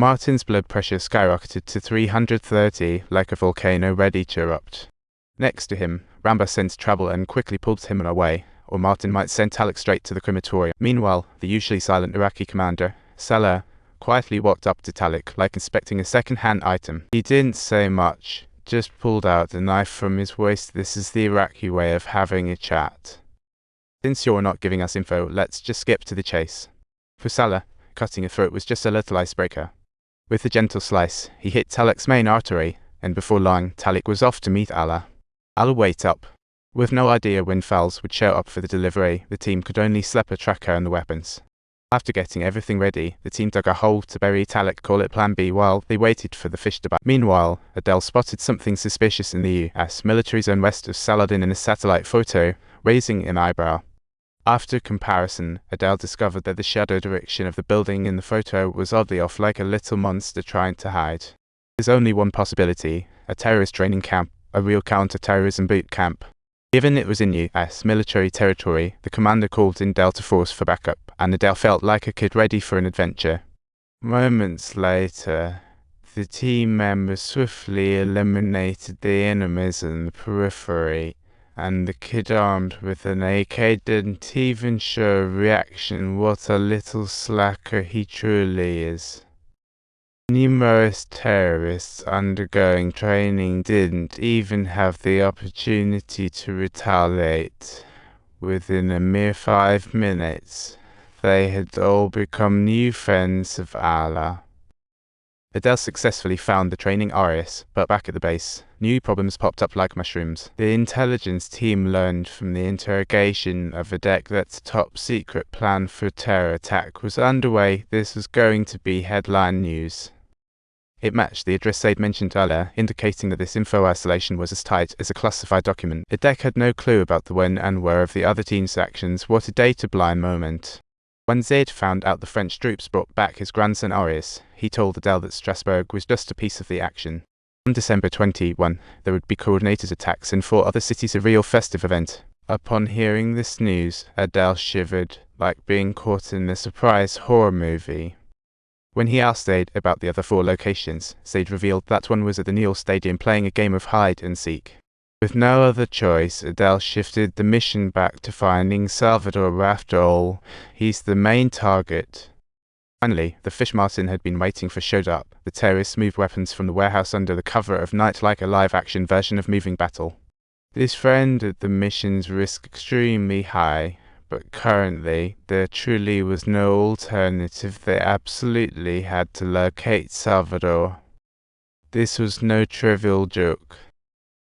Martin's blood pressure skyrocketed to 330, like a volcano ready to erupt. Next to him, Ramba sensed trouble and quickly pulled him away, or Martin might send Talik straight to the crematorium. Meanwhile, the usually silent Iraqi commander, Salah, quietly walked up to Talik like inspecting a second-hand item. He didn't say much, just pulled out a knife from his waist. This is the Iraqi way of having a chat. Since you're not giving us info, let's just skip to the chase. For Salah, cutting a throat was just a little icebreaker. With a gentle slice, he hit Talik's main artery, and before long, Talik was off to meet Allah. I'll wait up. With no idea when Fowles would show up for the delivery, the team could only slap a tracker and the weapons. After getting everything ready, the team dug a hole to bury Talik, call it Plan B, while they waited for the fish to bite. Meanwhile, Adele spotted something suspicious in the US military zone west of Saladin in a satellite photo, raising an eyebrow. After comparison, Adele discovered that the shadow direction of the building in the photo was oddly off, like a little monster trying to hide. There's only one possibility: a terrorist training camp, a real counter-terrorism boot camp. Given it was in US military territory, the commander called in Delta Force for backup, and Adele felt like a kid ready for an adventure. Moments later, the team members swiftly eliminated the enemies in the periphery, and the kid armed with an AK didn't even show a reaction. What a little slacker he truly is. Numerous terrorists undergoing training didn't even have the opportunity to retaliate. Within a mere 5 minutes, they had all become new friends of Allah. Adele successfully found the training areas, but back at the base, new problems popped up like mushrooms. The intelligence team learned from the interrogation of a deck that a top-secret plan for a terror attack was underway. This was going to be headline news. It matched the address they'd mentioned earlier, indicating that this info isolation was as tight as a classified document. Adek had no clue about the when and where of the other team's actions. What a data-blind moment. When Zaid found out the French troops brought back his grandson Arius, he told Adele that Strasbourg was just a piece of the action. On December 21, there would be coordinated attacks in 4 other cities, a real festive event. Upon hearing this news, Adele shivered, like being caught in a surprise horror movie. When he asked Zaid about the other 4 locations, Zaid revealed that one was at the Neil Stadium playing a game of hide and seek. With no other choice, Adele shifted the mission back to finding Salvador. After all, he's the main target. Finally, the fish Martin had been waiting for showed up. The terrorists moved weapons from the warehouse under the cover of night, like a live-action version of Moving Battle. This rendered the mission's risk extremely high. But currently, there truly was no alternative. They absolutely had to locate Salvador. This was no trivial joke.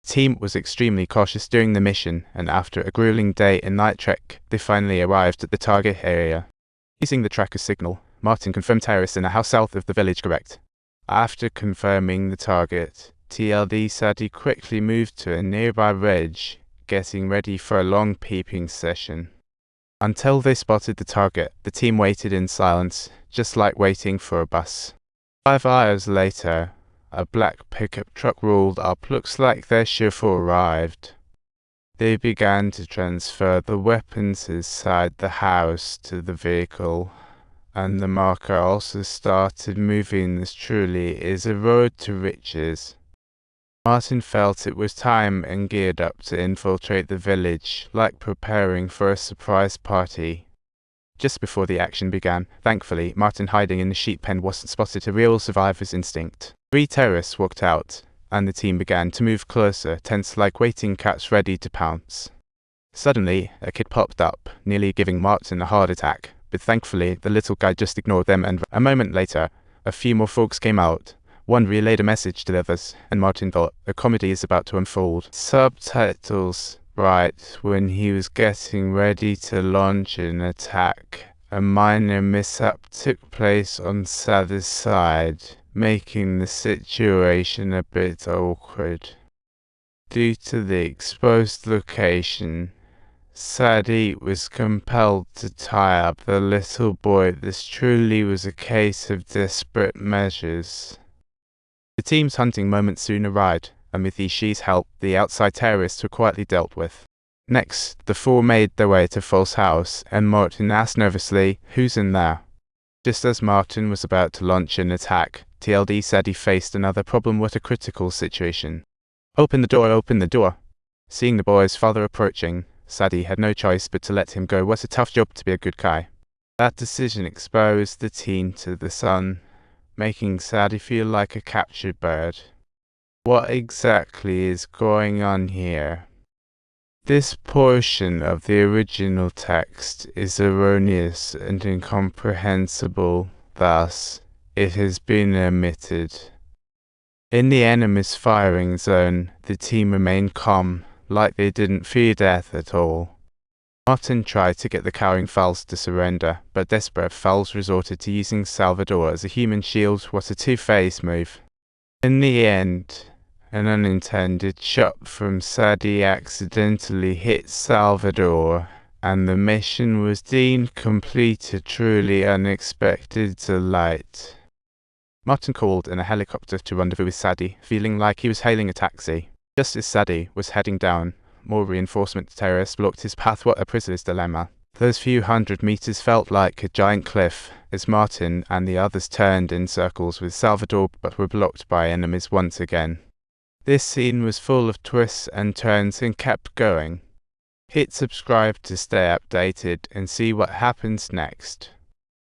The team was extremely cautious during the mission, and after a grueling day and night trek, they finally arrived at the target area. Using the tracker signal, Martin confirmed terrorists in a house south of the village correct. After confirming the target, TLD said he quickly moved to a nearby ridge, getting ready for a long peeping session. Until they spotted the target, the team waited in silence, just like waiting for a bus. 5 hours later, a black pickup truck rolled up. Looks like their chauffeur arrived. They began to transfer the weapons inside the house to the vehicle, and the marker also started moving. This truly is a road to riches. Martin felt it was time and geared up to infiltrate the village, like preparing for a surprise party. Just before the action began, thankfully, Martin hiding in the sheep pen wasn't spotted, a real survivor's instinct. 3 terrorists walked out, and the team began to move closer, tense like waiting cats ready to pounce. Suddenly, a kid popped up, nearly giving Martin a heart attack, but thankfully, the little guy just ignored them, and a moment later, a few more folks came out. One relayed a message to the others, and Martin thought, a comedy is about to unfold. Subtitles. Right when he was getting ready to launch an attack, a minor mishap took place on Sad's side, making the situation a bit awkward. Due to the exposed location, Sadi was compelled to tie up the little boy. This truly was a case of desperate measures. The team's hunting moment soon arrived, and with Ishi's help, the outside terrorists were quietly dealt with. Next, the 4 made their way to False House, and Martin asked nervously, "Who's in there?" Just as Martin was about to launch an attack, TLD said he faced another problem with a critical situation. Open the door, open the door. Seeing the boy's father approaching, Sadie had no choice but to let him go. What a tough job to be a good guy. That decision exposed the teen to the sun, making Sadie feel like a captured bird. What exactly is going on here? This portion of the original text is erroneous and incomprehensible, thus, it has been omitted. In the enemy's firing zone, the team remained calm, like they didn't fear death at all. Martin tried to get the cowering fowls to surrender, but desperate fowls resorted to using Salvador as a human shield. What a two-faced move. In the end, an unintended shot from Sadie accidentally hit Salvador, and the mission was deemed complete. A truly unexpected delight. Martin called in a helicopter to rendezvous with Sadie, feeling like he was hailing a taxi. Just as Sadie was heading down, more reinforcement terrorists blocked his path. What a prisoner's dilemma. Those few hundred meters felt like a giant cliff, as Martin and the others turned in circles with Salvador but were blocked by enemies once again. This scene was full of twists and turns and kept going. Hit subscribe to stay updated and see what happens next.